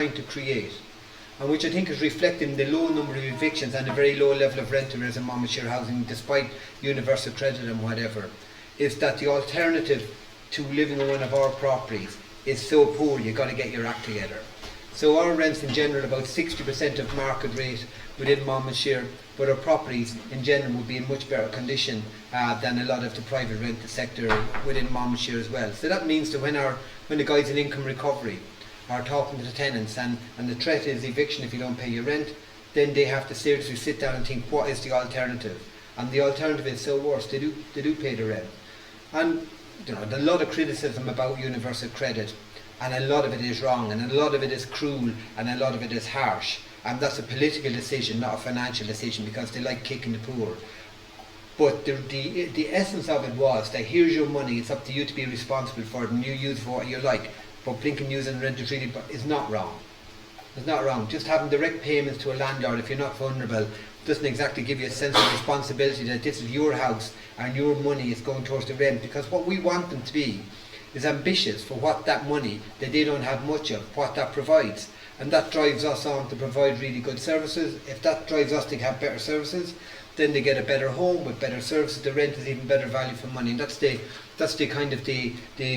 trying to create, and which I think is reflected in the low number of evictions and the very low level of rent there is in Monmouthshire housing, despite universal credit and whatever, is that the alternative to living in one of our properties is so poor you've got to get your act together. So our rents in general about 60% of market rate within Monmouthshire, but our properties in general would be in much better condition than a lot of the private rental sector within Monmouthshire as well. So that means that when the guys in income recovery are talking to the tenants and the threat is eviction if you don't pay your rent, then they have to seriously sit down and think, what is the alternative? And the alternative is so worse, they do pay the rent. And there's a lot of criticism about universal credit, and a lot of it is wrong, and a lot of it is cruel, and a lot of it is harsh. And that's a political decision, not a financial decision, because they like kicking the poor. But the essence of it was that here's your money, it's up to you to be responsible for it, and you use it for what you like. But blinking using rent really is not wrong. It's not wrong. Just having direct payments to a landlord, if you're not vulnerable, doesn't exactly give you a sense of responsibility that this is your house and your money is going towards the rent. Because what we want them to be is ambitious for what that money that they don't have much of, what that provides. And that drives us on to provide really good services. If that drives us to have better services, then they get a better home with better services. The rent is even better value for money. And that's the kind of the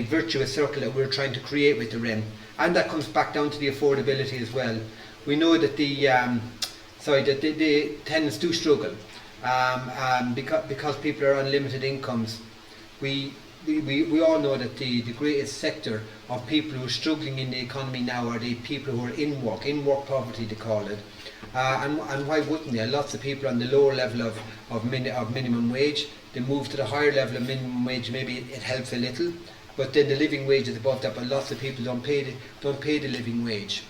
virtuous circle that we're trying to create with the rent. And that comes back down to the affordability as well. We know that the tenants do struggle because people are on limited incomes. We all know that the greatest sector of people who are struggling in the economy now are the people who are in work poverty they call it. And why wouldn't they? Lots of people on the lower level of minimum wage, they move to the higher level of minimum wage, maybe it helps a little, but then the living wage is above that, but lots of people don't pay the living wage.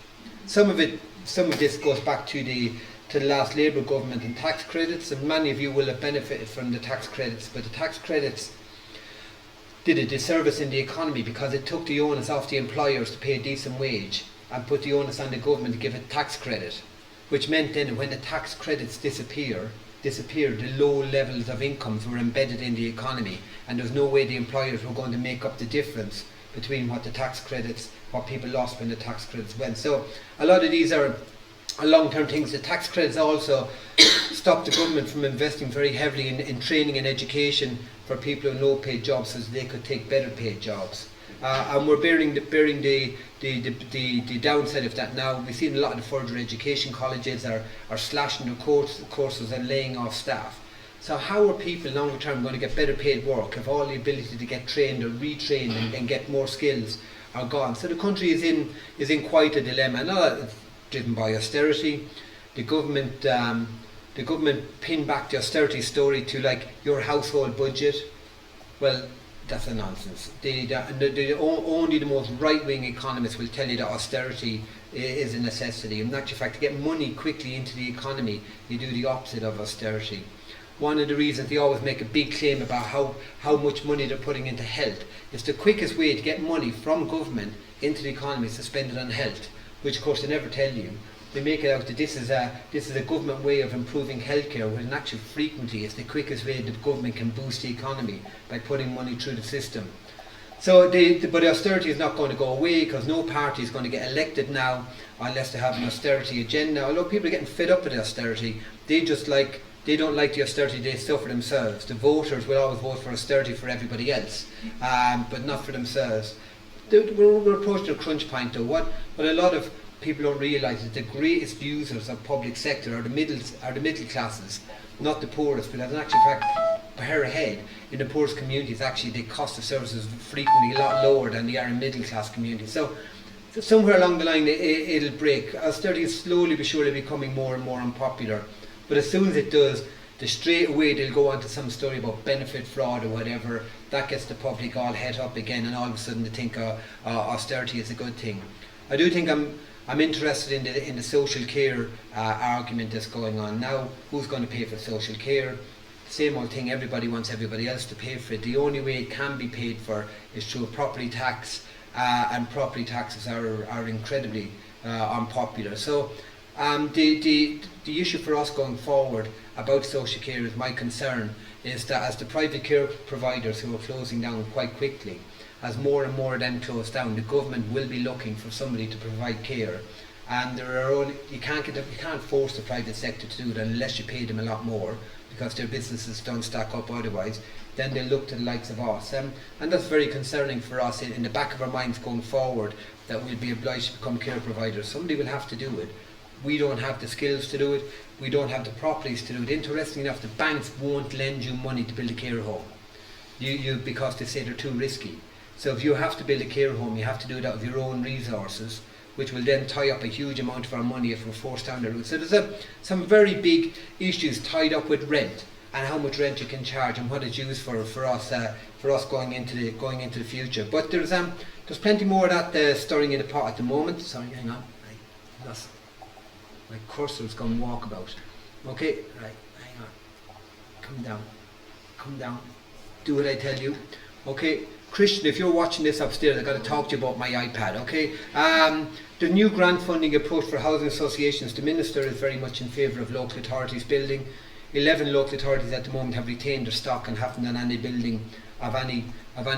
Some of this goes back to the last Labour government and tax credits, and many of you will have benefited from the tax credits, but the tax credits did a disservice in the economy because it took the onus off the employers to pay a decent wage and put the onus on the government to give a tax credit, which meant then when the tax credits disappeared, the low levels of incomes were embedded in the economy, and there's no way the employers were going to make up the difference between what people lost when the tax credits went. So a lot of these are long-term things. The tax credits also stopped the government from investing very heavily in training and education for people in low-paid jobs so that they could take better-paid jobs. And we're bearing the downside of that now. We've seen a lot of the further education colleges are slashing their courses and laying off staff. So how are people longer term going to get better paid work if all the ability to get trained or retrained and get more skills are gone? So the country is in quite a dilemma. And it's driven by austerity. The government pinned back the austerity story to like your household budget. Well, that's a nonsense. Only the most right-wing economists will tell you that austerity is a necessity. In actual fact, to get money quickly into the economy, you do the opposite of austerity. One of the reasons they always make a big claim about how much money they're putting into health is the quickest way to get money from government into the economy is to spend it on health, which of course they never tell you. They make it out that this is a government way of improving healthcare, when in actual frequently it's the quickest way the government can boost the economy by putting money through the system. So, but austerity is not going to go away because no party is going to get elected now unless they have an austerity agenda. Although people are getting fed up with austerity, they don't like the austerity they suffer themselves. The voters will always vote for austerity for everybody else, but not for themselves. We're approaching a crunch point though. What a lot of people don't realise is the greatest users of public sector are the middle classes, not the poorest, because in actual fact per head in the poorest communities actually the cost of services is frequently a lot lower than they are in middle class communities. So somewhere along the line it'll break. Austerity is slowly but surely becoming more and more unpopular, but as soon as it does, straight away they'll go on to some story about benefit fraud or whatever. That gets the public all het up again, and all of a sudden they think austerity is a good thing. I do think I'm interested in the social care argument that's going on now. Who's going to pay for social care? Same old thing, everybody wants everybody else to pay for it. The only way it can be paid for is through a property tax, and property taxes are incredibly unpopular. So the issue for us going forward about social care is my concern is that as the private care providers who are closing down quite quickly, as more and more of them close down, the government will be looking for somebody to provide care. and you can't force the private sector to do it unless you pay them a lot more, because their businesses don't stack up otherwise. Then they'll look to the likes of us, and that's very concerning for us in the back of our minds going forward, that we'll be obliged to become care providers. Somebody will have to do it. We don't have the skills to do it, we don't have the properties to do it. Interestingly enough, the banks won't lend you money to build a care home, because they say they're too risky. So if you have to build a care home, you have to do it out of your own resources, which will then tie up a huge amount of our money if we're forced down the route. So there's some very big issues tied up with rent, and how much rent you can charge, and what it's used for us going into the future. But there's plenty more of that stirring in the pot at the moment. Sorry, hang on. My cursor's gone walkabout. Okay, right, hang on. Come down. Do what I tell you. Okay, Christian, if you're watching this upstairs, I've got to talk to you about my iPad, okay? The new grant funding approach for housing associations, the Minister is very much in favour of local authorities building. 11 local authorities at the moment have retained their stock and haven't done any building of any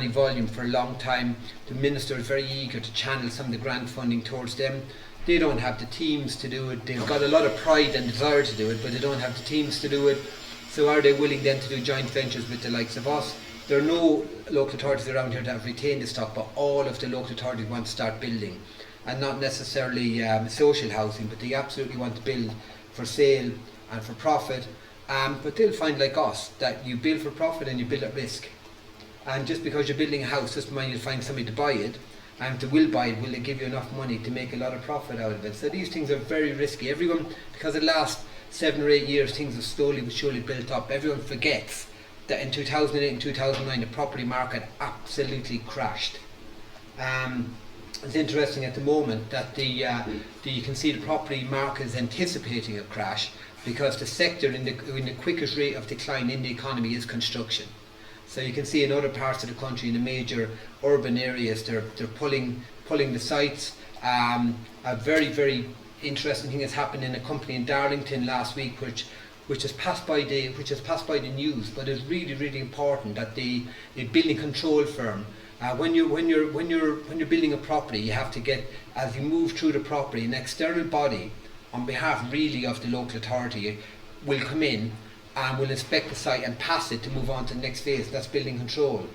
volume for a long time. The Minister is very eager to channel some of the grant funding towards them. They don't have the teams to do it. They've got a lot of pride and desire to do it, but they don't have the teams to do it. So are they willing then to do joint ventures with the likes of us? There are no local authorities around here that have retained the stock, but all of the local authorities want to start building, and not necessarily social housing, but they absolutely want to build for sale and for profit. But they'll find, like us, that you build for profit and you build at risk. And just because you're building a house doesn't mean you'll find somebody to buy it. And if they will buy it, will they give you enough money to make a lot of profit out of it? So these things are very risky. Everyone, because the last 7 or 8 years things have slowly but surely built up, everyone forgets that in 2008 and 2009 the property market absolutely crashed. It's interesting at the moment that you can see the property market is anticipating a crash, because the sector in the quickest rate of decline in the economy is construction. So you can see in other parts of the country, in the major urban areas, they're pulling the sites. A very, very interesting thing has happened in a company in Darlington last week, which has passed by the news, but it's really, really important that the building control firm, when you're building a property, you have to get, as you move through the property, an external body on behalf really of the local authority will come in and will inspect the site and pass it to move on to the next phase. That's building control.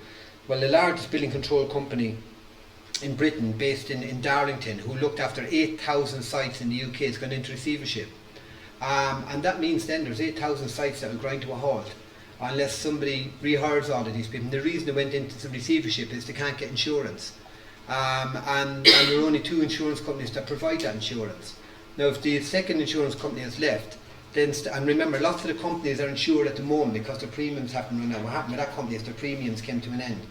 Well, the largest building control company in Britain, based in Darlington, who looked after 8,000 sites in the UK, is going into receivership. And that means then there's 8,000 sites that will grind to a halt unless somebody rehires all of these people. And the reason they went into receivership is they can't get insurance. And there are only 2 insurance companies that provide that insurance. Now, if the second insurance company has left, then and remember, lots of the companies are insured at the moment because their premiums haven't run out. What happened with that company is their premiums came to an end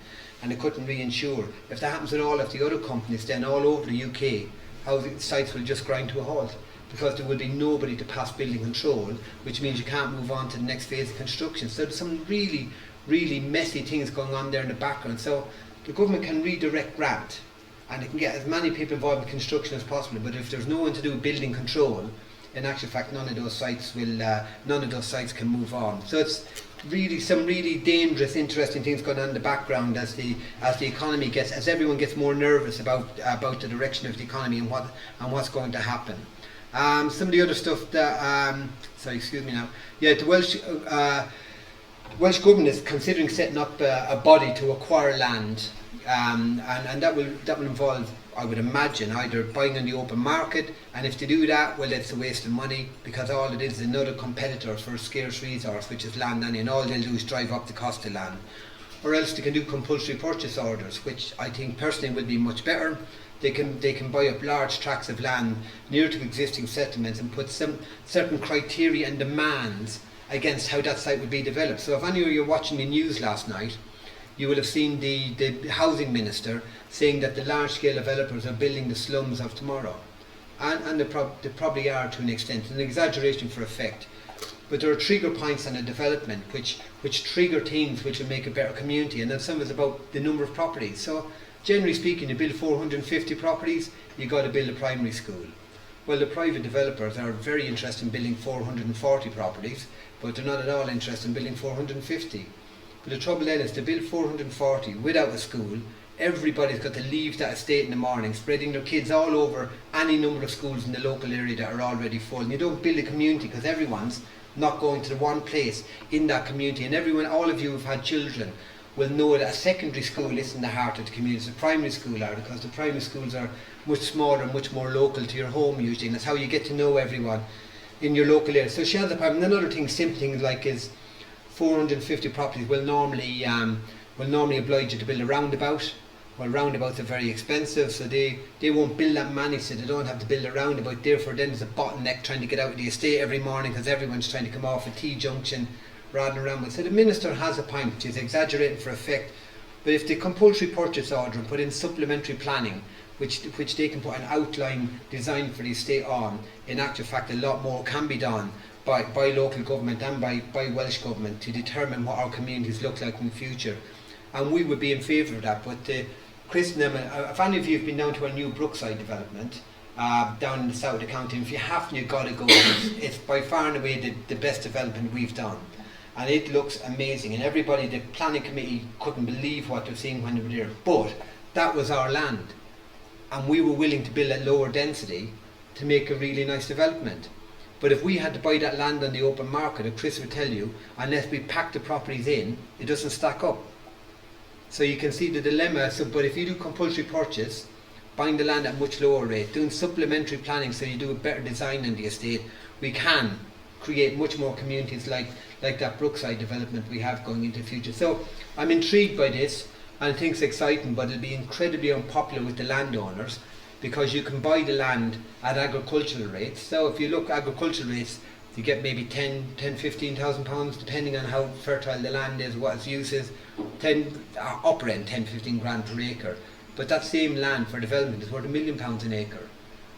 and they couldn't reinsure. If that happens with all of the other companies, then all over the UK, housing sites will just grind to a halt, because there will be nobody to pass building control, which means you can't move on to the next phase of construction. So there's some really, really messy things going on there in the background. So the government can redirect grant, and it can get as many people involved in construction as possible. But if there's no one to do building control, in actual fact, none of those sites can move on. So it's really some really dangerous, interesting things going on in the background as the economy as everyone gets more nervous about the direction of the economy and what's going to happen. Some of the other stuff that sorry, excuse me now. Yeah, the Welsh government is considering setting up a body to acquire land, and that will involve, I would imagine, either buying on the open market, and if they do that, well, it's a waste of money, because all it is another competitor for a scarce resource, which is land, and all they'll do is drive up the cost of land. Or else they can do compulsory purchase orders, which I think personally would be much better. They can buy up large tracts of land near to existing settlements and put some certain criteria and demands against how that site would be developed. So if any of you were watching the news last night, you will have seen the housing minister saying that the large-scale developers are building the slums of tomorrow. And they probably are to an extent, an exaggeration for effect. But there are trigger points on a development which trigger things which will make a better community, and then some is about the number of properties. So generally speaking, you build 450 properties, you've got to build a primary school. Well, the private developers are very interested in building 440 properties, but they're not at all interested in building 450. But the trouble then is to build 440 without a school, everybody's got to leave that estate in the morning, spreading their kids all over any number of schools in the local area that are already full. And you don't build a community because everyone's not going to the one place in that community. And everyone, all of you who've had children, will know that a secondary school isn't the heart of the community. The primary school are, because the primary schools are much smaller and much more local to your home usually, and that's how you get to know everyone in your local area. So shelter apartment. Another thing, simple things like is 450 properties will normally oblige you to build a roundabout. Well, roundabouts are very expensive, so they won't build that many, so they don't have to build a roundabout. Therefore, then there's a bottleneck trying to get out of the estate every morning because everyone's trying to come off a T-junction rather than around. So the minister has a point, which is exaggerating for effect. But if the compulsory purchase order and put in supplementary planning, which they can put an outline design for the estate on, in actual fact a lot more can be done by local government and by Welsh government to determine what our communities look like in the future. And we would be in favour of that. But Chris and Emma, if any of you have been down to our new Brookside development, down in the south of the county, if you haven't, you've got to go. It's by far and away the best development we've done. And it looks amazing. And everybody, the planning committee, couldn't believe what they're seeing when they were there. But that was our land. And we were willing to build at lower density to make a really nice development. But if we had to buy that land on the open market, as Chris would tell you, unless we pack the properties in, it doesn't stack up. So you can see the dilemma. So, but if you do compulsory purchase, buying the land at much lower rate, doing supplementary planning so you do a better design in the estate, we can create much more communities like that Brookside development we have going into the future. So I'm intrigued by this and I think it's exciting, but it'll be incredibly unpopular with the landowners because you can buy the land at agricultural rates. So if you look at agricultural rates, you get maybe 15,000 pounds depending on how fertile the land is, what its use is, upper end 10-15 grand per acre. But that same land for development is worth £1 million an acre.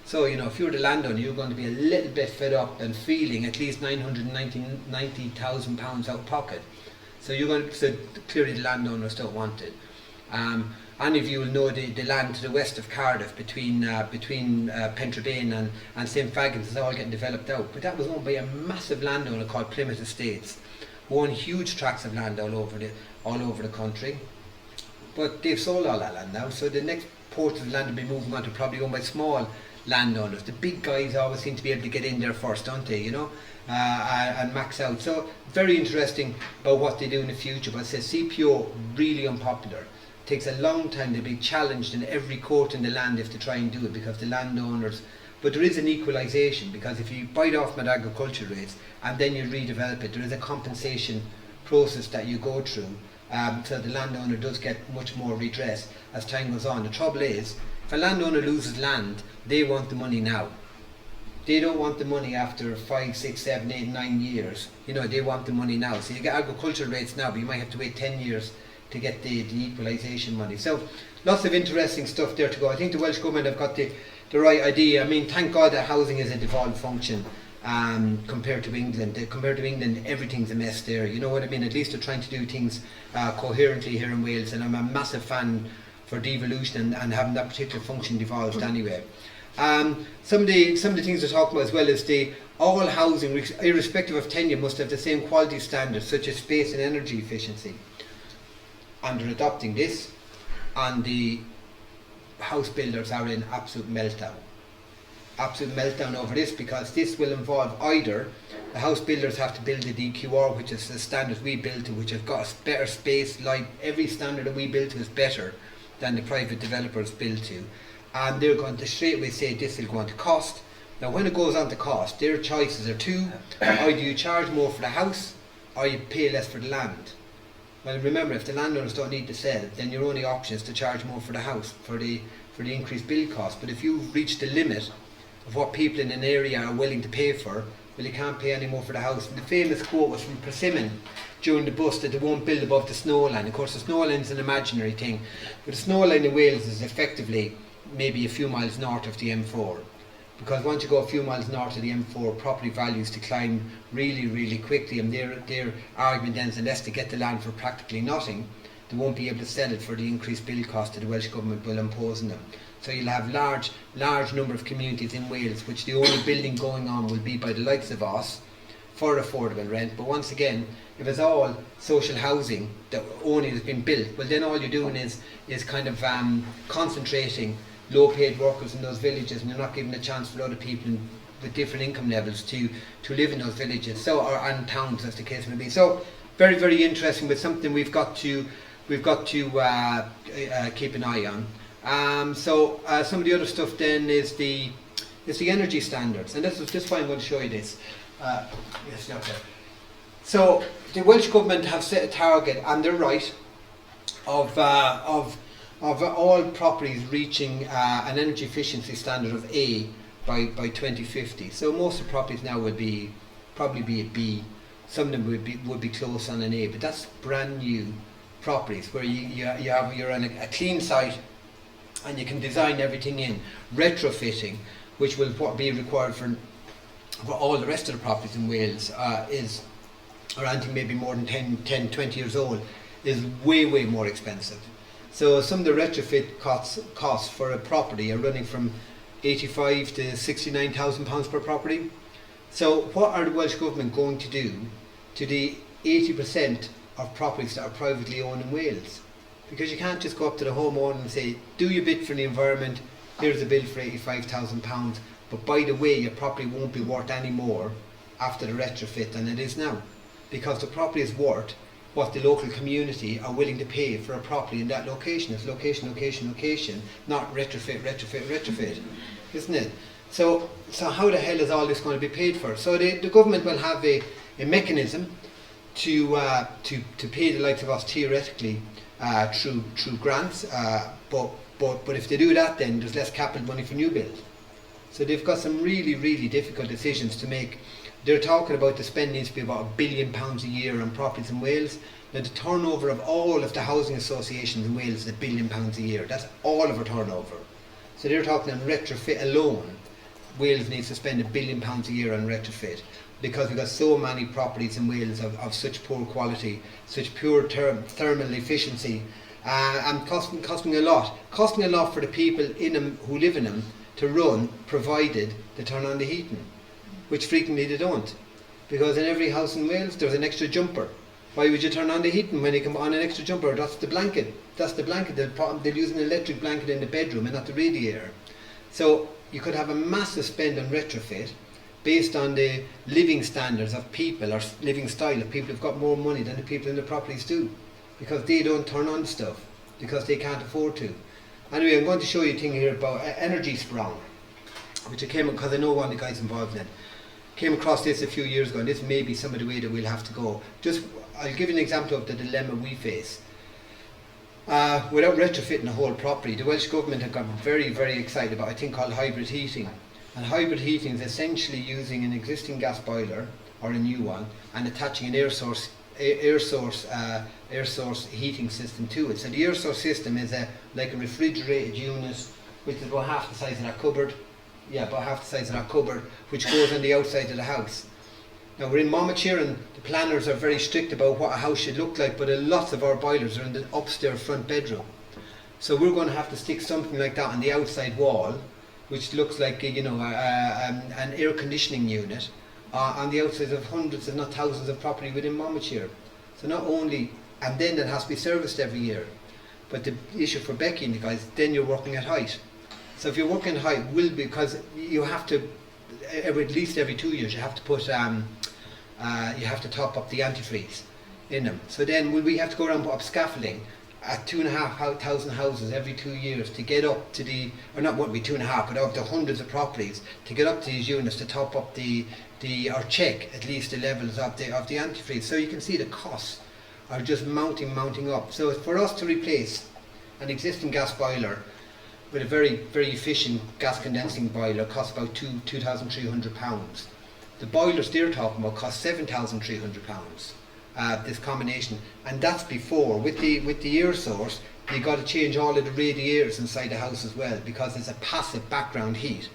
So you know, if you're the landowner, you're going to be a little bit fed up and feeling at least £990,000 out of pocket. So you're going to, so clearly the landowners don't want it. Any of you will know the land to the west of Cardiff between Pentrabane and St Fagans is all getting developed out. But that was owned by a massive landowner called Plymouth Estates, who own huge tracts of land all over the country. But they've sold all that land now, so the next port of the land will be moving on to probably owned by small landowners. The big guys always seem to be able to get in there first, don't they, you know, and max out. So very interesting about what they do in the future. But I say CPO really unpopular. It takes a long time to be challenged in every court in the land if they try and do it because the landowners. But there is an equalisation because if you buy it off at agriculture rates and then you redevelop it, there is a compensation process that you go through. So the landowner does get much more redress as time goes on. The trouble is, if a landowner loses land, they want the money now. They don't want the money after 5, 6, 7, 8, 9 years. You know, they want the money now. So you get agricultural rates now, but you might have to wait 10 years to get the equalisation money. So lots of interesting stuff there to go. I think the Welsh Government have got the right idea. I mean, thank God that housing is a devolved function compared to England. Compared to England, everything's a mess there. You know what I mean? At least they're trying to do things coherently here in Wales, and I'm a massive fan for devolution and having that particular function devolved anyway. Some of the things they're talking about as well is all housing, irrespective of tenure, must have the same quality standards such as space and energy efficiency. And they're adopting this, and the house builders are in absolute meltdown over this, because this will involve either the house builders have to build a DQR, which is the standard we build to, which have got a better space, like every standard that we build to is better than the private developers build to, and they're going to straight away say this will go on to cost. Now when it goes on to cost, their choices are two: either you charge more for the house or you pay less for the land. Well, remember, if the landowners don't need to sell, then your only option is to charge more for the house, for the increased build cost. But if you've reached the limit of what people in an area are willing to pay for, well, you can't pay any more for the house. And the famous quote was from Persimmon during the bust that they won't build above the snow line. Of course, the snow line is an imaginary thing, but the snow line in Wales is effectively maybe a few miles north of the M4. Because once you go a few miles north of the M4, property values decline really, really quickly, and their argument then is unless they get the land for practically nothing, they won't be able to sell it for the increased build cost that the Welsh Government will impose on them. So you'll have large number of communities in Wales which the only building going on will be by the likes of us, for affordable rent. But once again, if it's all social housing that only has been built, well then all you're doing is kind of concentrating low paid workers in those villages, and you're not giving a chance for other people with different income levels to live in those villages, so and towns as the case may be. So very, very interesting, but something we've got to keep an eye on. So some of the other stuff then is the energy standards, and this is why I'm going to show you this. Yes, okay. So the Welsh Government have set a target, and they're right, of all properties reaching an energy efficiency standard of A by 2050. So most of the properties now would probably be a B. Some of them would be close on an A, but that's brand new properties where you're on a clean site and you can design everything in. Retrofitting, which will be required for all the rest of the properties in Wales, or anything maybe more than 10, 20 years old, is way, way more expensive. So some of the retrofit costs for a property are running from 85 to 69,000 pounds per property. So what are the Welsh Government going to do to the 80% of properties that are privately owned in Wales? Because you can't just go up to the homeowner and say, do your bit for the environment, here's a bill for £85,000, but by the way, your property won't be worth any more after the retrofit than it is now. Because the property is worth what the local community are willing to pay for a property in that location. It's location, location, location, not retrofit, retrofit, retrofit, isn't it? So how the hell is all this going to be paid for? So the government will have a mechanism to pay the likes of us theoretically through grants, but if they do that, then there's less capital money for new build. So they've got some really, really difficult decisions to make. They're talking about the spend needs to be about £1 billion a year on properties in Wales. Now the turnover of all of the housing associations in Wales is £1 billion a year. That's all of our turnover. So they're talking on retrofit alone. Wales needs to spend £1 billion a year on retrofit, because we've got so many properties in Wales of such poor quality, such poor thermal efficiency, and costing a lot. Costing a lot for the people in them who live in them to run, provided they turn on the heating, which frequently they don't. Because in every house in Wales there's an extra jumper. Why would you turn on the heating when you come on an extra jumper? That's the blanket. That's the blanket. They'll use an electric blanket in the bedroom and not the radiator. So you could have a massive spend on retrofit based on the living standards of people, or living style of people who've got more money than the people in the properties do, because they don't turn on stuff because they can't afford to. Anyway, I'm going to show you a thing here about Energy Sprong, which I came because I know one of the guys involved in it. Came across this a few years ago, and this may be some of the way that we'll have to go. I'll give you an example of the dilemma we face. Without retrofitting the whole property, the Welsh Government have got very, very excited about a thing called hybrid heating. And hybrid heating is essentially using an existing gas boiler, or a new one, and attaching an air source heating system to it. So the air source system is like a refrigerated unit, which is about half the size of that cupboard. Yeah, about half the size of that cupboard, which goes on the outside of the house. Now we're in Monmouthshire, and the planners are very strict about what a house should look like, but lots of our boilers are in the upstairs front bedroom. So we're going to have to stick something like that on the outside wall, which looks like an air conditioning unit on the outside of hundreds, if not thousands, of property within Monmouthshire. So not only, and then that has to be serviced every year. But the issue for Becky and the guys, then you're working at height. So if you're working at height, because you have to, at least every 2 years, you have to put, you have to top up the antifreeze in them. So then we have to go around and put up scaffolding at 2,500 houses every 2 years to get up to the, or not won't be 2.5, but up to hundreds of properties to get up to these units to top up or check at least the levels of the antifreeze. So you can see the costs are just mounting up. So for us to replace an existing gas boiler with a very, very efficient gas condensing boiler costs about £2,300. The boilers they're talking about cost £7,300. This combination, and that's before with the air source. You got to change all of the radiators inside the house as well, because it's a passive background heat.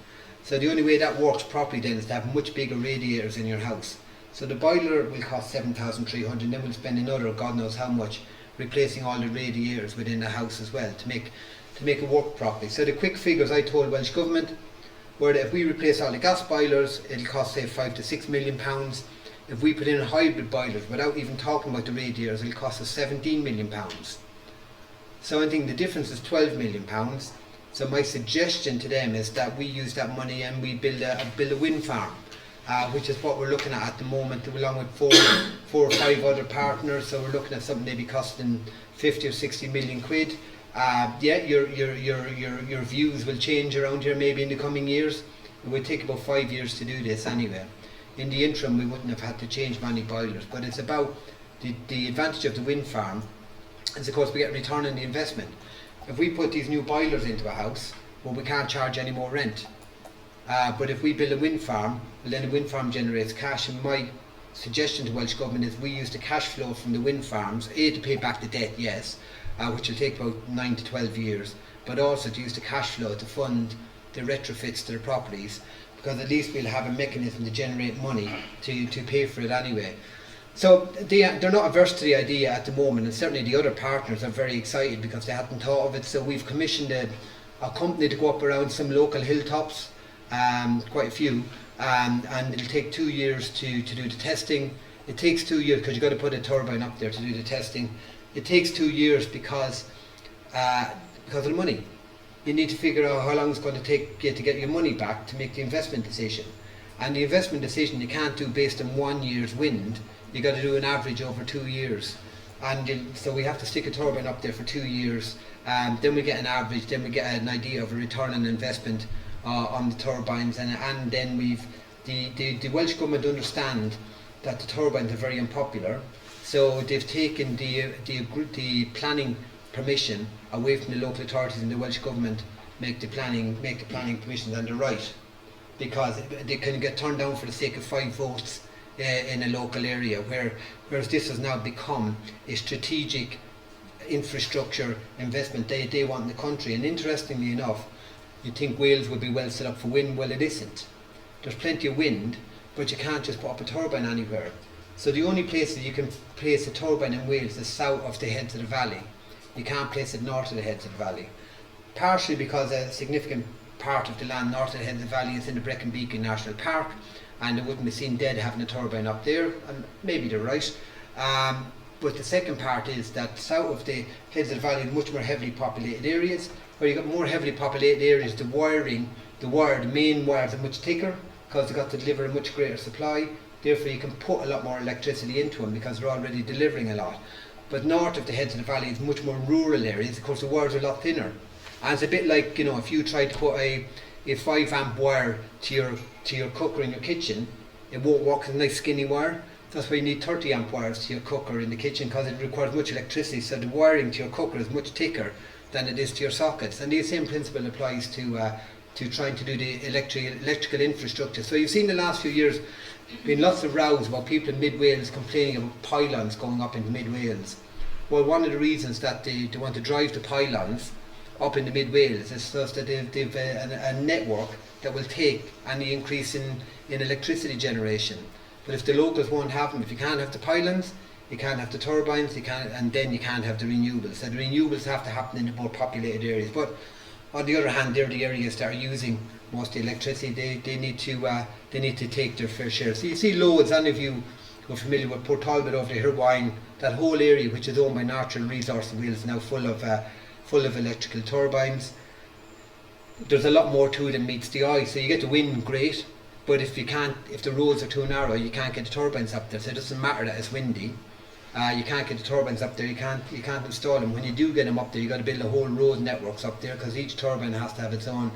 So the only way that works properly then is to have much bigger radiators in your house. So the boiler will cost £7,300, and then we'll spend another God knows how much replacing all the radiators within the house as well to make it work properly. So the quick figures I told Welsh Government were that if we replace all the gas boilers, it'll cost say £5 to £6 million. If we put in hybrid boilers, without even talking about the radiators, it'll cost us £17 million. So I think the difference is £12 million. So my suggestion to them is that we use that money and we build a wind farm, which is what we're looking at the moment, along with four or five other partners. So we're looking at something maybe costing 50 or 60 million quid. Yeah, your views will change around here maybe in the coming years. It would take about 5 years to do this anyway. In the interim, we wouldn't have had to change many boilers, but it's about the advantage of the wind farm is, of course, we get a return on the investment. If we put these new boilers into a house, well, we can't charge any more rent. But if we build a wind farm, well, then the wind farm generates cash. And my suggestion to Welsh Government is we use the cash flow from the wind farms, to pay back the debt, yes, which will take about 9 to 12 years, but also to use the cash flow to fund the retrofits to the properties, because at least we'll have a mechanism to generate money to pay for it anyway. So they're not averse to the idea at the moment, and certainly the other partners are very excited because they hadn't thought of it. So we've commissioned a company to go up around some local hilltops, quite a few, and it'll take 2 years to do the testing. It takes 2 years because you've got to put a turbine up there to do the testing. It takes 2 years because of the money. You need to figure out how long it's going to take you to get your money back to make the investment decision. And the investment decision you can't do based on 1 year's wind. You got to do an average over 2 years, and so we have to stick a turbine up there for 2 years. Then we get an average. Then we get an idea of a return on investment on the turbines, and then the Welsh Government understand that the turbines are very unpopular, so they've taken the planning permission away from the local authorities, and the Welsh Government make the planning permissions on the right, because they can get turned down for the sake of 5 votes in a local area, whereas this has now become a strategic infrastructure investment they want in the country. And interestingly enough, you'd think Wales would be well set up for wind. Well, it isn't. There's plenty of wind, but you can't just put up a turbine anywhere. So the only places you can place a turbine in Wales is south of the heads of the valley. You can't place it north of the heads of the valley, partially because a significant part of the land north of the heads of the valley is in the Brecon Beacon National Park, and it wouldn't be seen dead having a turbine up there, and maybe they're right. But the second part is that south of the heads of the valley, much more heavily populated areas, where you've got more heavily populated areas, the main wires are much thicker, because they've got to deliver a much greater supply. Therefore you can put a lot more electricity into them because they're already delivering a lot. But north of the heads of the valley is much more rural areas. Of course, the wires are a lot thinner, and it's a bit like, if you tried to put a 5 amp wire to your cooker in your kitchen, it won't work with a nice skinny wire. That's why you need 30 amp wires to your cooker in the kitchen, because it requires much electricity, so the wiring to your cooker is much thicker than it is to your sockets. And the same principle applies to trying to do the electrical infrastructure. So you've seen the last few years been lots of rows about people in mid Wales complaining about pylons going up into mid Wales. Well, one of the reasons that they want to drive the pylons up into mid Wales is so that they've a network that will take any increase in electricity generation. But if the locals won't have them, if you can't have the pylons, you can't have the turbines, and then you can't have the renewables. So the renewables have to happen in the more populated areas. But on the other hand, they're the areas that are using most of the electricity. They need to take their fair share. So you see loads. Any of you who are familiar with Port Talbot over there, Hirwine, that whole area which is owned by Natural Resources Wales is now full of electrical turbines. There's a lot more to it than meets the eye. So you get the wind, great, but if the roads are too narrow, you can't get the turbines up there. So it doesn't matter that it's windy. You can't get the turbines up there. You can't install them. When you do get them up there, you got to build a whole road networks up there, because each turbine has to have its own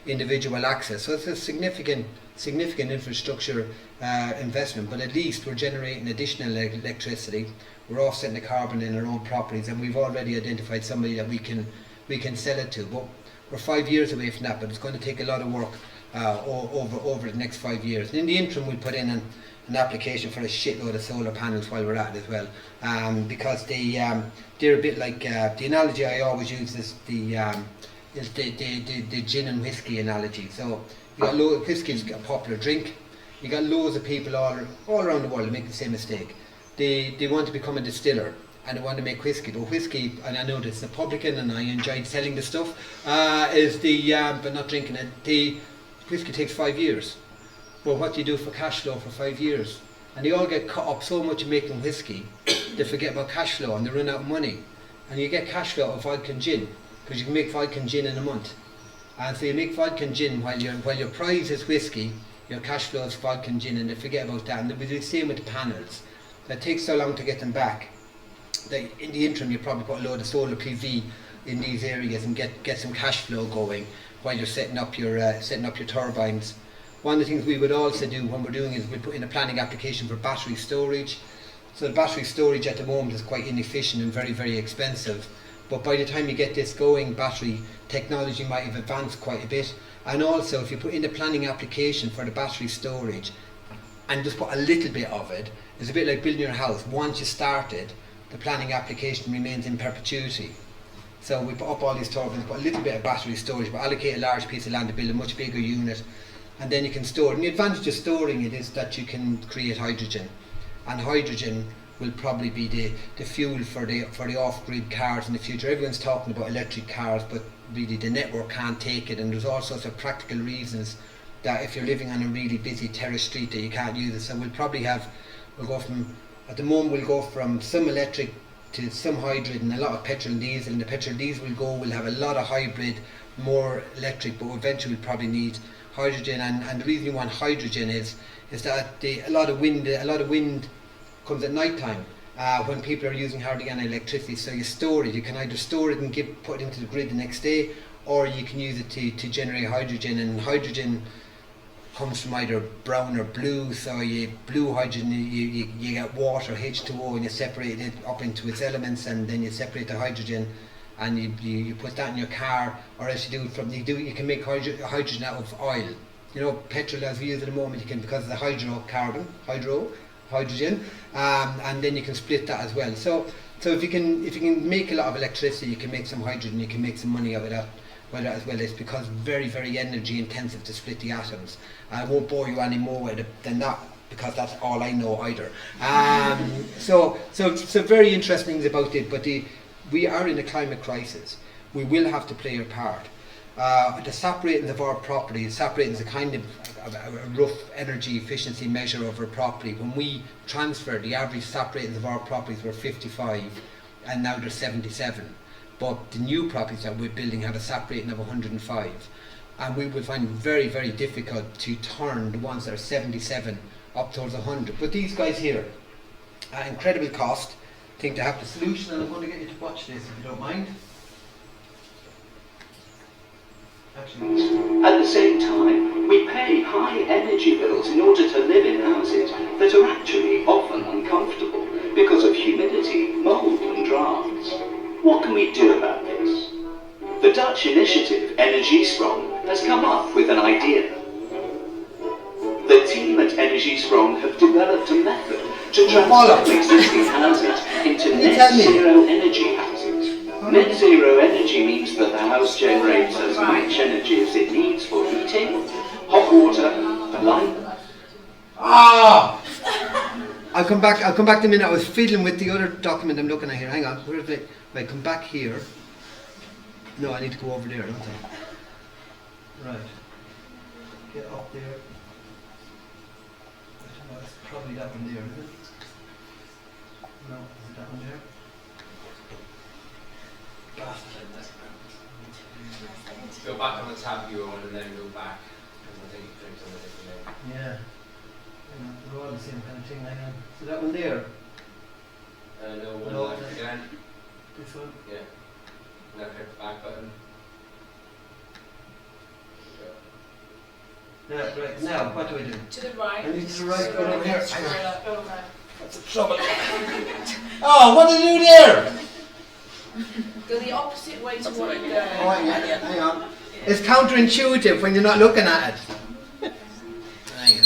individual access. So it's a significant infrastructure investment. But at least we're generating additional electricity. We're offsetting the carbon in our own properties, and we've already identified somebody that we can sell it to. But we're 5 years away from that. But it's going to take a lot of work over the next 5 years. And in the interim, we'll put in an application for a shitload of solar panels while we're at it as well, because they're a bit like the analogy I always use is the gin and whiskey analogy. So you got whiskey's a popular drink. You got loads of people all around the world who make the same mistake. They want to become a distiller and they want to make whiskey. But whiskey, and I know this is a publican and I enjoyed selling the stuff, but not drinking it. The whiskey takes 5 years. Well, what do you do for cash flow for 5 years? and they all get caught up so much in making whiskey, they forget about cash flow and they run out of money. And you get cash flow of vodka and gin, because you can make vodka and gin in a month. And so you make vodka and gin while your prize is whiskey, your cash flow is vodka and gin, and they forget about that. And they'll be the same with the panels. That takes so long to get them back. That in the interim, you probably put a load of solar PV in these areas and get some cash flow going while you're setting up your turbines. One of the things we would also do when we're doing is we put in a planning application for battery storage. So the battery storage at the moment is quite inefficient and very, very expensive. But by the time you get this going, battery technology might have advanced quite a bit. And also, if you put in the planning application for the battery storage and just put a little bit of it, it's a bit like building your house. Once you start it, the planning application remains in perpetuity. So we put up all these turbines, put a little bit of battery storage, but allocate a large piece of land to build a much bigger unit, and then you can store it. And the advantage of storing it is that you can create hydrogen, and hydrogen will probably be the fuel for the off-grid cars in the future. Everyone's talking about electric cars, but really the network can't take it, and there's all sorts of practical reasons that if you're living on a really busy terrace street that you can't use it. So we'll go from some electric to some hybrid and a lot of petrol and diesel, and the petrol and diesel will have a lot of hybrid, more electric, but eventually we'll probably need hydrogen. And the reason you want hydrogen is that a lot of wind comes at night time when people are using hardly any electricity. So you store it. You can either store it and put it into the grid the next day, or you can use it to generate hydrogen. And hydrogen comes from either brown or blue. So blue hydrogen, you get water, H2O, and you separate it up into its elements, and then you separate the hydrogen, and you put that in your car, or else you can make hydrogen out of oil. You know, petrol as we use at the moment, you can, because of the hydrogen, and then you can split that as well. So if you can make a lot of electricity, you can make some hydrogen, you can make some money out of that. Well, as well, it's because very, very energy intensive to split the atoms. I won't bore you any more than that, because that's all I know either. So very interesting things about it. But we are in a climate crisis. We will have to play our part. The SAP ratings of our property, SAP ratings is a kind of a rough energy efficiency measure of our property. When we transferred, the average SAP ratings of our properties were 55, and now they're 77. But the new properties that we're building have a SAP rating of 105. And we will find it very, very difficult to turn the ones that are 77 up towards 100. But these guys here, incredible cost. I think they have the solution, and I'm going to get you to watch this if you don't mind. At the same time, we pay high energy bills in order to live in houses that are actually often uncomfortable because of humidity, mould and drafts. What can we do about this? The Dutch initiative Energiesprong has come up with an idea. The team at Energiesprong have developed a method to transform existing houses into net zero energy houses. Net zero energy means that the house generates as much energy as it needs for heating, hot water, and light. I'll come back in a minute. I was fiddling with the other document I'm looking at here. Hang on. Where's it? Right, come back here. No, I need to go over there, don't I? Right. Get up there. It's probably that one there, isn't it? No, is it that one there? Go back on the tab you were on and then go back. Because I think it drinks on a different name. Yeah. They're all the same kind of thing. Hang on. So that one there? No, one left again. This one? Yeah. Now hit the back button. Yeah, right. Now, what do I do? To the right. I need to the right. Go over here. Over. What's the trouble? Oh, what did you do there? Go the opposite way to what you're going. Oh, yeah. Hang on. It's counterintuitive when you're not looking at it. Hang on.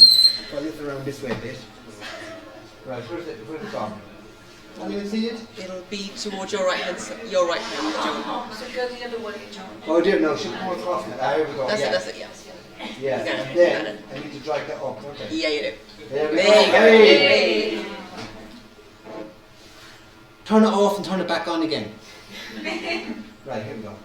Pull it around this way a bit. Right, where's it gone? Can you see it? It'll be towards your right hand, John. So go the other way, John. Oh dear, no, should come across now. There we go. That's it, yeah. Yeah, and then I need to drag that up, don't I? Yeah, you do. There we There go. you go. Hey. Turn it off and turn it back on again. Right, here we go.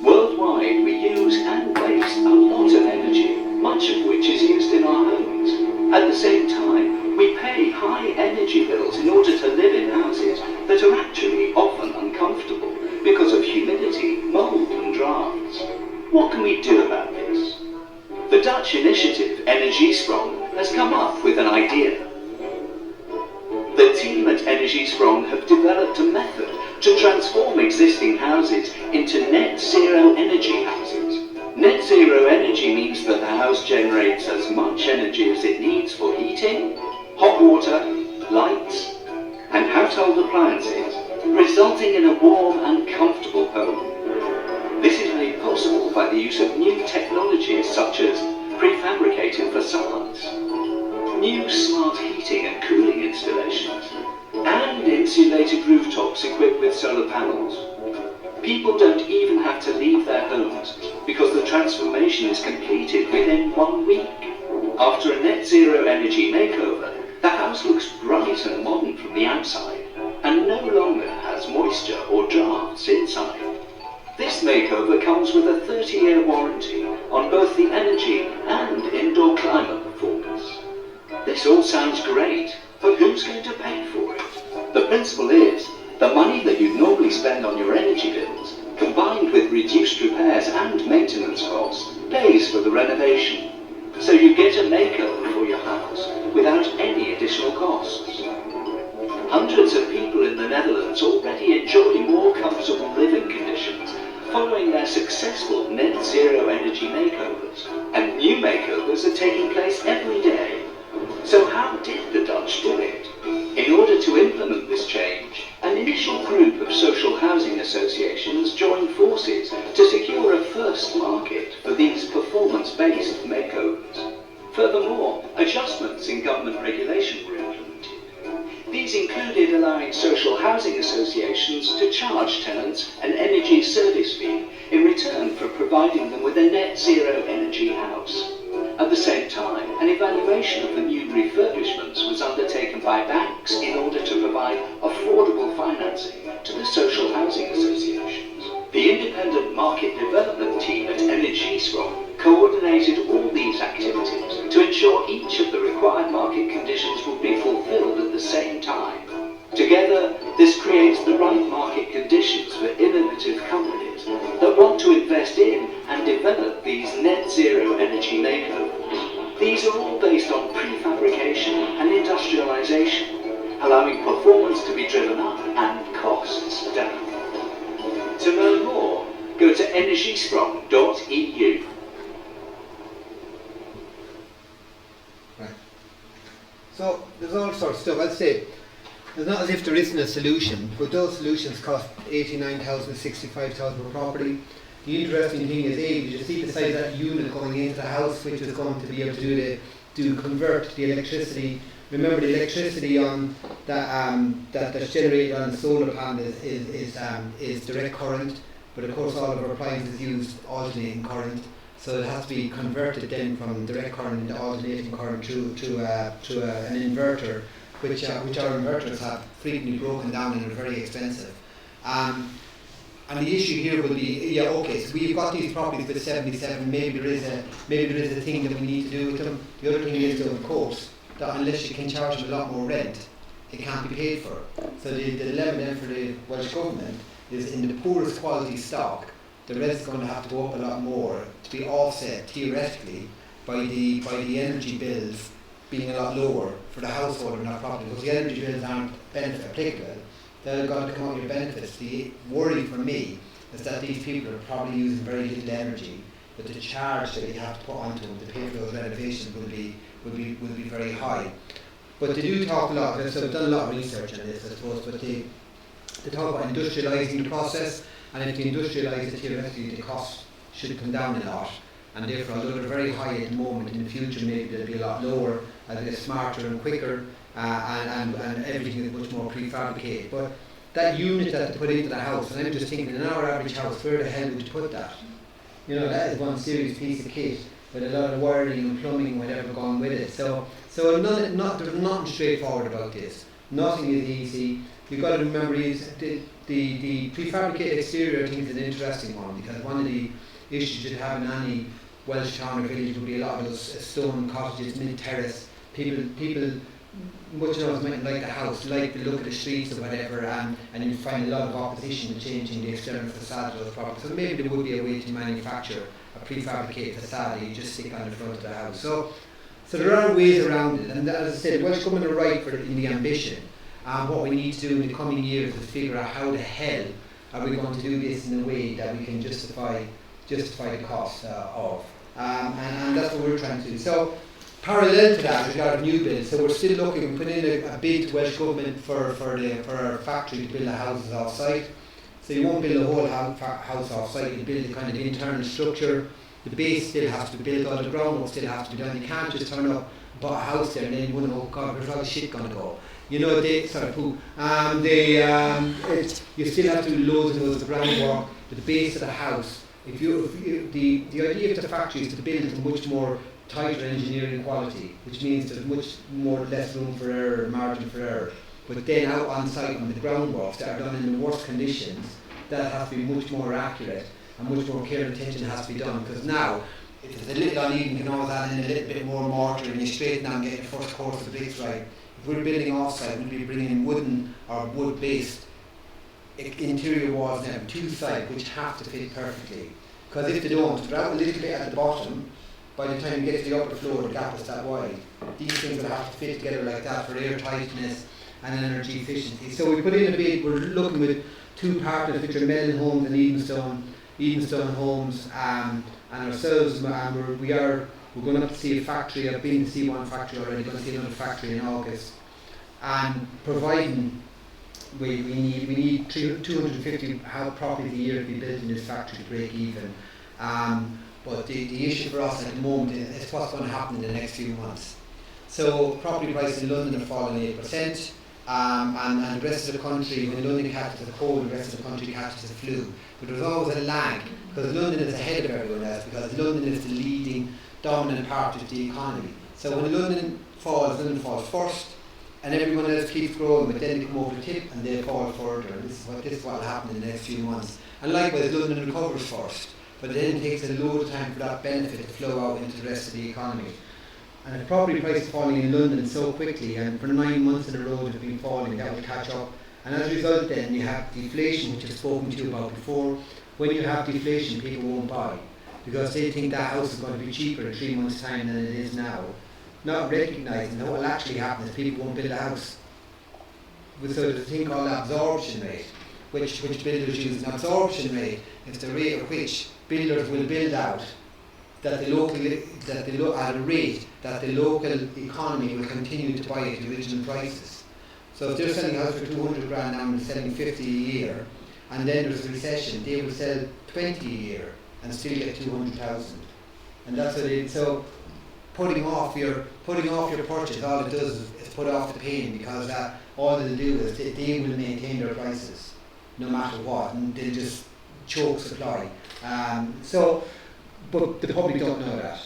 Worldwide, we use and waste a lot of energy. much of which is used in our homes. At the same time, we pay high energy bills in order to live in houses that are actually often uncomfortable because of humidity, mould and drafts. What can we do about this? The Dutch initiative Energiesprong has come up with an idea. The team at Energiesprong have developed a method to transform existing houses into net zero energy houses. Net zero energy means that the house generates as much energy as it needs for heating, hot water, lights, and household appliances, resulting in a warm and comfortable home. This is made possible by the use of new technologies such as prefabricated facades, new smart heating and cooling installations, and insulated rooftops equipped with solar panels. People don't even have to leave their homes because the transformation is completed within 1 week. After a net zero energy makeover, the house looks bright and modern from the outside and no longer has moisture or drafts inside. This makeover comes with a 30-year warranty on both the energy and indoor climate performance. This all sounds great, but who's going to pay for it? The principle is, the money that you'd normally spend on your energy bills, combined with reduced repairs and maintenance costs, pays for the renovation. So you get a makeover for your house without any additional costs. Hundreds of people in the Netherlands already enjoy more comfortable living conditions following their successful net zero energy makeovers, and new makeovers are taking place every day. So how did the Dutch do it? In order to implement this change, an initial group of social housing associations joined forces to secure a first market for these performance-based makeovers. Furthermore, adjustments in government regulation were implemented. These included allowing social housing associations to charge tenants an energy service fee in return for providing them with a net zero energy house. At the same time, an evaluation of the new refurbishments was undertaken by banks in order to provide affordable financing to the social housing associations. The independent market development team at Energiesprong coordinated all these activities to ensure each of the required market conditions would be fulfilled at the same time. Together, this creates the right market conditions for innovative companies that want to invest in and develop these net zero energy makeovers. These are all based on prefabrication and industrialization, allowing performance to be driven up and costs down. To learn more, go to energiesprong.eu. Right. So there's all sorts of stuff. I'd say it's not as if there isn't a solution, but those solutions cost 89,000, 65,000 per property. The interesting thing is, you just see the size of that unit going into the house, which is going to be able to convert the electricity. Remember, the electricity on that's generated on the solar panel is direct current, but of course all of our appliances use alternating current, so it has to be converted then from direct current into alternating current to an inverter, which our inverters have frequently broken down and are very expensive. And the issue here will be, so we've got these properties with 77, maybe there is a thing that we need to do with them. The other thing is, of course, that unless you can charge them a lot more rent, it can't be paid for. So the dilemma then for the Welsh Government is, in the poorest quality stock, the rent is going to have to go up a lot more to be offset theoretically by the energy bills being a lot lower for the household in that property, because the energy bills aren't applicable. They're going to come out with benefits. The worry for me is that these people are probably using very little energy, but the charge that you have to put onto them to pay for those renovations will be very high. But they do talk a lot, so I've done a lot of research on this, I suppose, but they talk about industrialising the process, and if you industrialise it, theoretically the cost should come down a lot, and therefore, although they're very high at the moment, in the future maybe they'll be a lot lower, as they're smarter and quicker, and everything is much more prefabricated. But that unit that they put into the house, and I'm just thinking, in our average house, where the hell would you put that? That is one serious piece of kit with a lot of wiring and plumbing and whatever going with it. So there's nothing straightforward about this. Nothing is easy. You've got to remember the prefabricated exterior, I think, is an interesting one, because one of the issues you'd have in any Welsh town or village would be a lot of those stone cottages, mid-terrace. People much of us mightn't like the house, like the look of the streets or whatever, and you find a lot of opposition to changing the external facade of the property. So maybe there would be a way to manufacture a prefabricated facade that you just stick on the front of the house. So there are ways around it, and as I said, Welsh Government are right in the ambition. What we need to do in the coming years is figure out how the hell are we going to do this in a way that we can justify the cost of. And that's what we're trying to do. So parallel to that, we've got a new build. So we're still looking, we put in a bid to Welsh Government for our factory to build the houses off-site. So you won't build a whole house off-site, you build a kind of internal structure. The base still has to be built, all the groundwork still has to be done. You can't just turn up, put a house there and then you wonder, oh God, where's all the shit going to go? You know, you still have to do loads and loads of groundwork to the base of the house. The idea of the factory is to build a much more tighter engineering quality, which means there's much more less room for error, margin for error. But then out on site on the groundworks that are done in the worst conditions, that has to be much more accurate and much more care and attention has to be done. Because now, if it's a little uneven, you can always add in a little bit more mortar and you straighten out and get the first course of bricks right. If we're building off-site, we'll be bringing in wooden or wood-based interior walls now, two sides, which have to fit perfectly. Because if they don't, without a little bit at the bottom, by the time you get to the upper floor, the gap is that wide. These things will have to fit together like that for air tightness and energy efficiency. So we put in a bid, we're looking with two partners, which are Mellon Homes and Edenstone Homes, and ourselves, and we're going up to see a factory. I've been to see one factory already, going to see another factory in August. And providing we need 250 properties a year to be built in this factory to break even. But the issue for us at the moment is what's going to happen in the next few months. So property prices in London are falling 8%, and the rest of the country, when London catches the cold, the rest of the country catches the flu. But there's always a lag, because London is ahead of everyone else, because London is the leading dominant part of the economy. So when London falls first, and everyone else keeps growing, but then they come over the tip and they fall further. And this is what will happen in the next few months. And likewise, London recovers first, but then it takes a load of time for that benefit to flow out into the rest of the economy. And if property prices falling in London so quickly, and for 9 months in a row they've been falling, that will catch up. And as a result then you have deflation, which I've spoken to you about before. When you have deflation, people won't buy, because they think that house is going to be cheaper in 3 months' time than it is now. Not recognising that what will actually happen is people won't build a house. So there's a thing called absorption rate, which builders use. An absorption rate is the rate at which builders will build out at a rate that the local economy will continue to buy at the original prices. So if they're selling a house for 200 grand now and selling 50 a year, and then there's a recession, they will sell 20 a year and still get 200,000. And that's what it is. So putting off your purchase, all it does is put off the pain, because all they'll do is they will maintain their prices no matter what, and they'll just choke supply. But the public don't know that,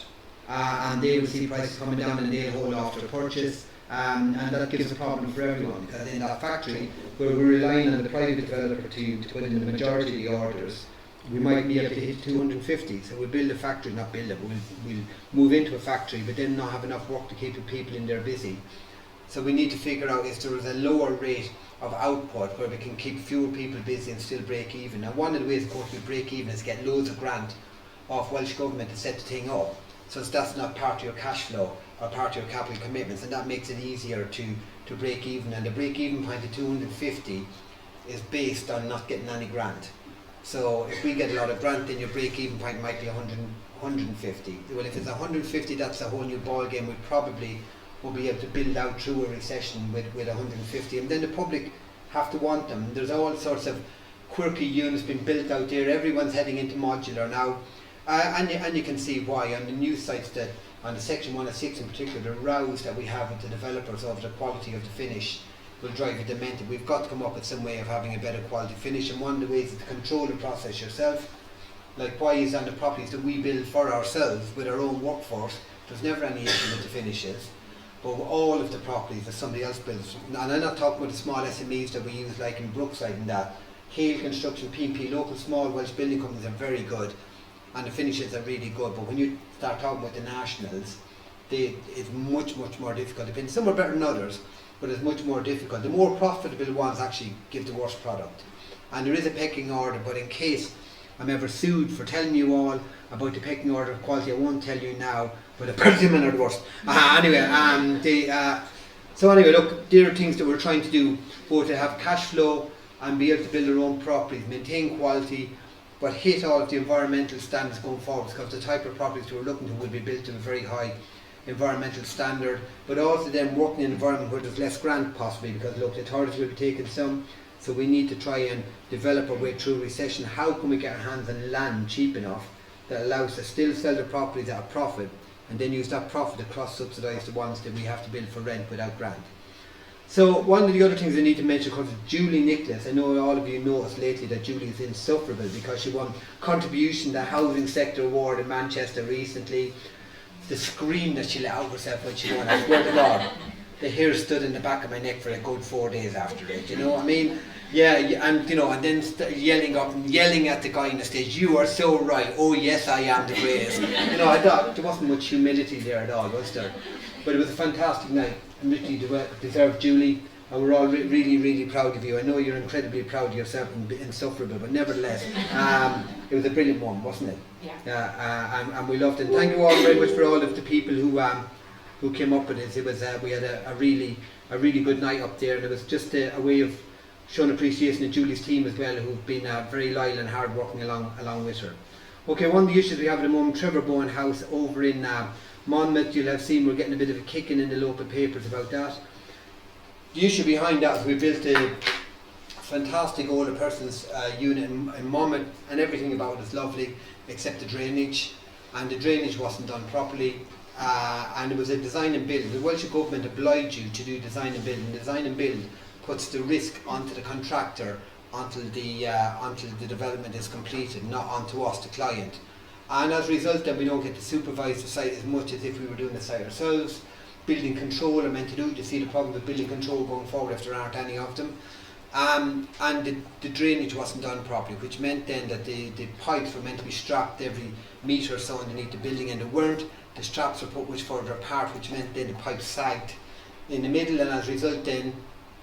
and they will see prices coming down and they'll hold off their purchase, and that gives a problem for everyone, because in that factory where we're relying on the private developer to put in the majority of the orders, we might be able to hit 250. So we'll build a factory, not build it, but we'll move into a factory, but then not have enough work to keep the people in there busy. So we need to figure out if there is a lower rate of output where we can keep fewer people busy and still break even. Now one of the ways, of course, we break even is get loads of grant off Welsh Government to set the thing up, so that's not part of your cash flow or part of your capital commitments, and that makes it easier to break even. And the break even point of 250 is based on not getting any grant. So if we get a lot of grant, then your break even point might be 150. Well, if it's 150, that's a whole new ball game. We probably will be able to build out through a recession with 150, and then the public have to want them. There's all sorts of quirky units being built out there. Everyone's heading into modular now. And you can see why on the news sites, that on the Section 106 in particular, the rows that we have with the developers over the quality of the finish will drive you demented. We've got to come up with some way of having a better quality finish, and one of the ways is to control the process yourself. Like why is on the properties that we build for ourselves with our own workforce, there's never any issue with the finishes, but all of the properties that somebody else builds, and I'm not talking about the small SMEs that we use like in Brookside and that, Hale Construction, P&P, local small Welsh building companies are very good. and the finishes are really good. But when you start talking about the nationals, it's much more difficult. Depends. Some are better than others, but it's much more difficult. The more profitable ones actually give the worst product. And there is a pecking order, but in case I'm ever sued for telling you all about the pecking order of quality, I won't tell you now, but the persimmon are the worst. So anyway, look, there are things that we're trying to do, both to have cash flow and be able to build our own properties, maintain quality, but hit all of the environmental standards going forward, because the type of properties we're looking to will be built to a very high environmental standard, but also then working in an environment where there's less grant possibly, because look, the authorities will be taking some, so we need to try and develop our way through recession. How can we get our hands on land cheap enough that allows us to still sell the properties at a profit, and then use that profit to cross-subsidise the ones that we have to build for rent without grant. So one of the other things I need to mention, of course, is Julie Nicholas. I know all of you noticed lately that Julie is insufferable because she won contribution to the housing sector award in Manchester recently. The scream that she let out herself when she won, I swear to God, the hair stood in the back of my neck for a good 4 days after it, you know what I mean? Yeah, and you know, and then yelling up and yelling at the guy on the stage, "You are so right, oh yes I am the greatest." You know, I thought there wasn't much humility there at all, was there? But it was a fantastic night, and really deserved, Julie, and we're all really proud of you. I know you're incredibly proud of yourself and insufferable, but nevertheless, it was a brilliant one, wasn't it? Yeah. And we loved it. And thank you all very much for all of the people who came up with it. It was we had a really good night up there, and it was just a way of showing appreciation to Julie's team as well, who've been very loyal and hard working along with her. Okay, one of the issues we have at the moment, Trevor Bowen House over in Monmouth, you'll have seen we're getting a bit of a kicking in the local papers about that. The issue behind that is we built a fantastic older persons unit in Monmouth, and everything about it is lovely except the drainage, and the drainage wasn't done properly, and it was a design and build. The Welsh Government obliged you to do design and build, and design and build puts the risk onto the contractor until the development is completed, not onto us, the client. And as a result, then we don't get to supervise the site as much as if we were doing the site ourselves. Building control are meant to do to see the problem with building control going forward if there aren't any of them. And the drainage wasn't done properly, which meant then that the pipes were meant to be strapped every metre or so underneath the building, and they weren't. The straps were put much further apart, which meant then the pipes sagged in the middle, and as a result then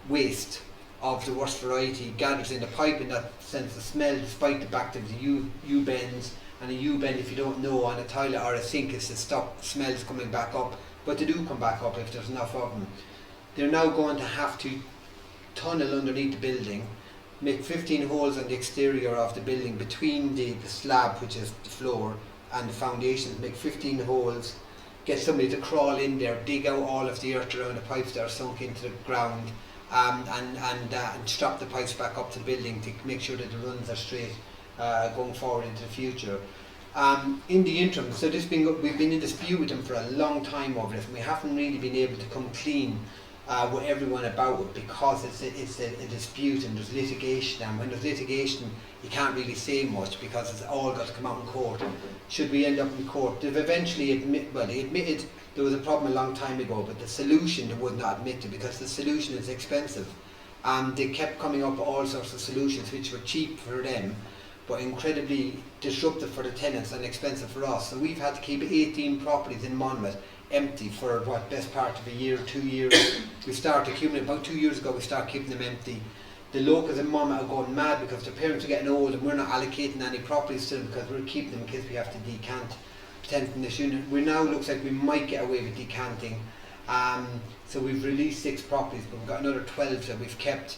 waste of the worst variety gathers in the pipe, in that sense the smell, despite the fact that the U-bends, and a U-bend, if you don't know, on a toilet or a sink is to stop smells coming back up, but they do come back up if there's enough of them. They're now going to have to tunnel underneath the building, make 15 holes on the exterior of the building between the slab, which is the floor, and the foundations, make 15 holes, get somebody to crawl in there, dig out all of the earth around the pipes that are sunk into the ground, and strap the pipes back up to the building to make sure that the runs are straight going forward into the future. In the interim, so we've been in dispute with them for a long time over this, and we haven't really been able to come clean with everyone about it, because it's a dispute and there's litigation, and when there's litigation you can't really say much because it's all got to come out in court. Should we end up in court, they've eventually admitted there was a problem a long time ago, but the solution they would not admit to, because the solution is expensive. They kept coming up with all sorts of solutions which were cheap for them but incredibly disruptive for the tenants and expensive for us. So we've had to keep 18 properties in Monmouth empty for best part of a year, 2 years. We started accumulating, about 2 years ago we started keeping them empty. The locals in Monmouth are going mad because their parents are getting old and we're not allocating any properties to them because we're keeping them in case we have to decant potentially from this unit. We now looks like we might get away with decanting. So we've released 6 properties, but we've got another 12 that we've kept.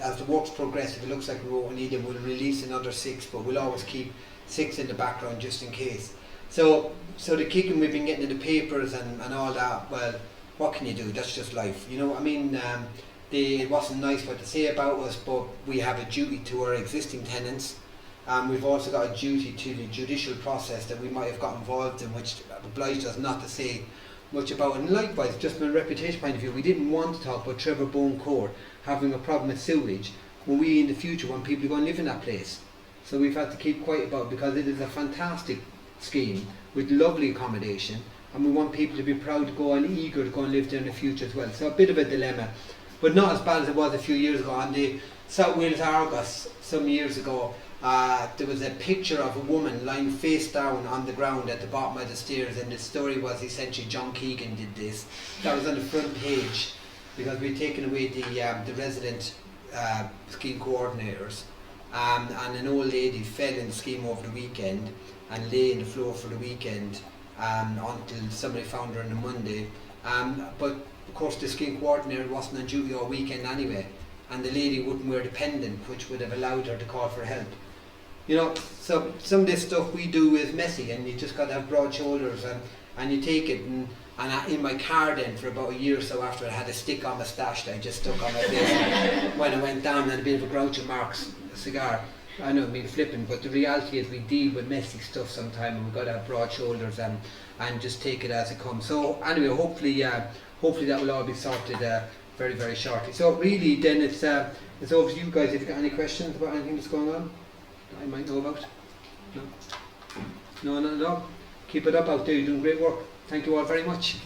As the works progress, if it looks like we won't need them, we'll release another 6, but we'll always keep 6 in the background just in case. So the kicking we've been getting in the papers and all that, well, what can you do? That's just life. You know what I mean? It wasn't nice what to say about us, but we have a duty to our existing tenants. We've also got a duty to the judicial process that we might have got involved in, which obliged us not to say much about it. And likewise, just from a reputation point of view, we didn't want to talk about Trevor Bowen Court having a problem with sewage when we in the future want people to go and live in that place. So we've had to keep quiet about it because it is a fantastic scheme with lovely accommodation, and we want people to be proud to go and eager to go and live there in the future as well. So a bit of a dilemma, but not as bad as it was a few years ago. On the South Wales Argos some years ago, there was a picture of a woman lying face down on the ground at the bottom of the stairs, and the story was essentially John Keegan did this. That was on the front page because we'd taken away the resident scheme coordinators, and an old lady fell in the scheme over the weekend and lay in the floor for the weekend until somebody found her on the Monday. But of course the scheme coordinator wasn't on duty all weekend anyway, and the lady wouldn't wear the pendant, which would have allowed her to call for help. You know, so some of this stuff we do is messy, and you just got to have broad shoulders, and you take it. And in my car then, for about a year or so after, I had a stick on my stash that I just stuck on my face when I went down, and a bit of a Groucho Marx cigar. I know, I mean flippant, but the reality is we deal with messy stuff sometimes, and we've got to have broad shoulders and just take it as it comes. So anyway, hopefully that will all be sorted very, very shortly. So really then it's over to you guys if you've got any questions about anything that's going on that I might know about. No, not at all. Keep it up out there, you're doing great work. Thank you all very much.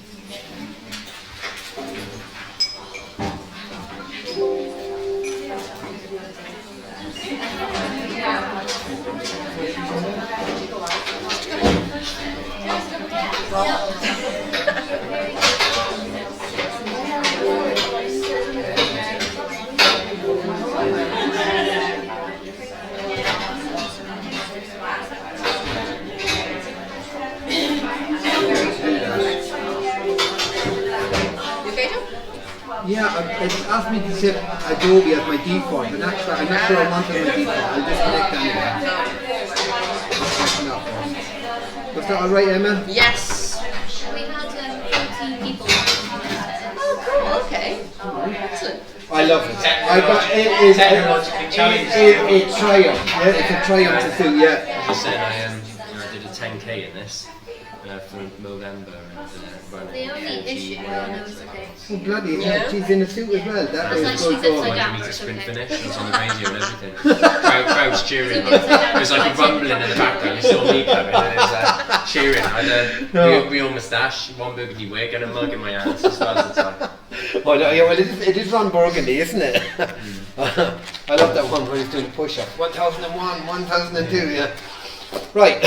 Yeah, it asked me to set Adobe as my default, but actually I'm not sure I want it as my default. I'll disconnect anyway. Was that alright, Emma? Yes. We had 14 people. Oh, cool. Okay. Excellent. I love it. Technologically challenged. It's a triumph. Yeah, it's a triumph to do. Yeah. I said I did a 10k in this for November. The only issue, no, it's okay. Oh bloody hell, she's in a suit as well. That It's is like good she's going. upside down. Wanted me to It's sprint okay. finish. It was on the radio and everything. Crowds cheering. It was like a rumbling in the background. You saw me coming and it was cheering. I had a real moustache, one boobity wig, and a mug in my hands as well at the time. Oh no, yeah, well it is Ron Burgundy, isn't it? I love that one where he's doing the push-up. 1001, 1002, yeah. Right.